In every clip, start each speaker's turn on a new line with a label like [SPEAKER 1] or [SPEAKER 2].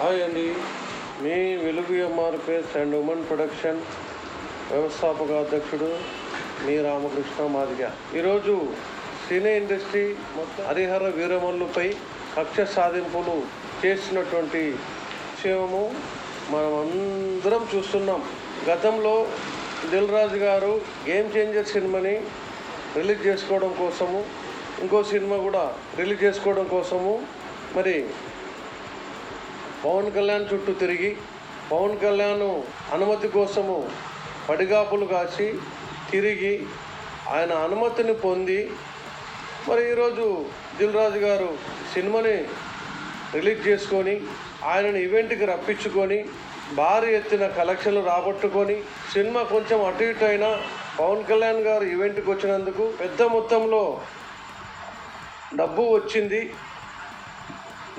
[SPEAKER 1] Hi అండి, మీ వెలుగు MRPS and women production వ్యవస్థాపక అధ్యక్షుడు మీ రామకృష్ణ మాదిగ. ఈరోజు సినీ ఇండస్ట్రీ మొత్తం హరిహర వీరమల్లుపై కక్ష సాధింపులు చేస్తున్నటువంటి విషయము మనం అందరం చూస్తున్నాం. గతంలో దిల్ రాజు గారు గేమ్ చేంజర్ సినిమాని రిలీజ్ చేసుకోవడం కోసము, ఇంకో సినిమా కూడా రిలీజ్ చేసుకోవడం కోసము మరి పవన్ కళ్యాణ్ చుట్టూ తిరిగి పవన్ కళ్యాణ్ అనుమతి కోసము పడిగాపులు కాసి తిరిగి ఆయన అనుమతిని పొంది మరి ఈరోజు దిల్ రాజు గారు సినిమాని రిలీజ్ చేసుకొని ఆయనను ఈవెంట్కి రప్పించుకొని భారీ ఎత్తున కలెక్షన్లు రాబట్టుకొని సినిమా కొంచెం అటు ఇటు అయినా పవన్ కళ్యాణ్ గారు ఈవెంట్కి వచ్చినందుకు పెద్ద మొత్తంలో డబ్బు వచ్చింది,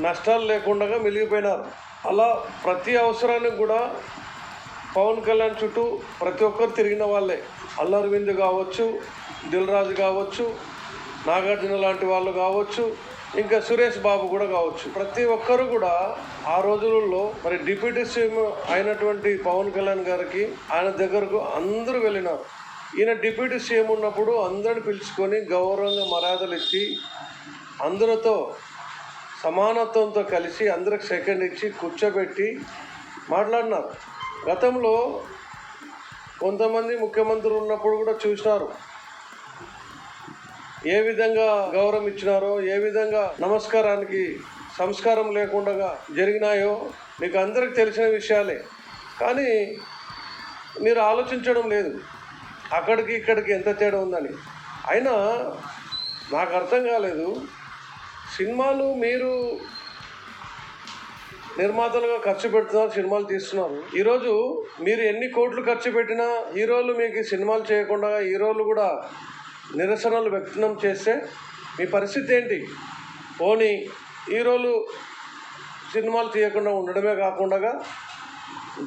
[SPEAKER 1] నష్టాలు లేకుండా మిగిలిపోయినారు. అలా ప్రతి అవసరానికి కూడా పవన్ కళ్యాణ్ చుట్టూ ప్రతి ఒక్కరు తిరిగిన వాళ్ళే. అల్లు అరవింద్ కావచ్చు, దిల్ రాజు కావచ్చు, నాగార్జున లాంటి వాళ్ళు కావచ్చు, ఇంకా సురేష్ బాబు కూడా కావచ్చు. ప్రతి ఒక్కరు కూడా ఆ రోజులలో మరి డిప్యూటీ సీఎం అయినటువంటి పవన్ కళ్యాణ్ గారికి ఆయన దగ్గరకు అందరూ వెళ్ళినారు. ఈయన డిప్యూటీ సీఎం ఉన్నప్పుడు అందరిని పిలుచుకొని గౌరవంగా మర్యాదలు ఇచ్చి అందరితో సమానత్వంతో కలిసి అందరికి సెకండ్ ఇచ్చి కూర్చోబెట్టి మాట్లాడినారు. గతంలో కొంతమంది ముఖ్యమంత్రులు ఉన్నప్పుడు కూడా చూసినారు ఏ విధంగా గౌరవం ఇచ్చినారో, ఏ విధంగా నమస్కారానికి సంస్కారం లేకుండా జరిగినాయో మీకు అందరికి తెలిసిన విషయాలే. కానీ మీరు ఆలోచించడం లేదు అక్కడికి ఇక్కడికి ఎంత తేడా ఉందని. అయినా నాకు అర్థం కాలేదు, సినిమాలు మీరు నిర్మాతలుగా ఖర్చు పెడుతున్నారు, సినిమాలు తీస్తున్నారు. ఈరోజు మీరు ఎన్ని కోట్లు ఖర్చు పెట్టినా హీరోలు మీకు సినిమాలు చేయకుండా హీరోలు కూడా నిరసనలు వ్యక్తం చేస్తే మీ పరిస్థితి ఏంటి? పోనీ హీరోలు సినిమాలు తీయకుండా ఉండడమే కాకుండా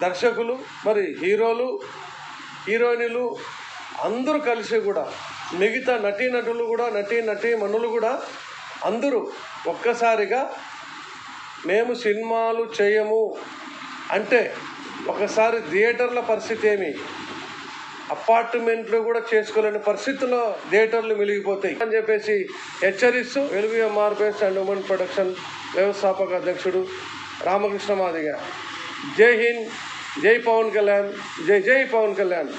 [SPEAKER 1] దర్శకులు మరి హీరోలు హీరోయిన్లు అందరూ కలిసి కూడా మిగతా నటీనటులు కూడా నటీమణులు కూడా అందరూ ఒక్కసారిగా మేము సినిమాలు చేయము అంటే ఒకసారి థియేటర్ల పరిస్థితి ఏమి, అపార్ట్మెంట్లు కూడా చేసుకోలేని పరిస్థితుల్లో థియేటర్లు మిలిగిపోతాయి అని చెప్పేసి హెచ్చరిస్తూ వెలుగు ఎంఆర్పిఎస్ అండ్ ఉమెన్ ప్రొడక్షన్ వ్యవస్థాపక అధ్యక్షుడు రామకృష్ణ మాదిగ. జై హింద్, జై పవన్ కళ్యాణ్, జై జై పవన్ కళ్యాణ్.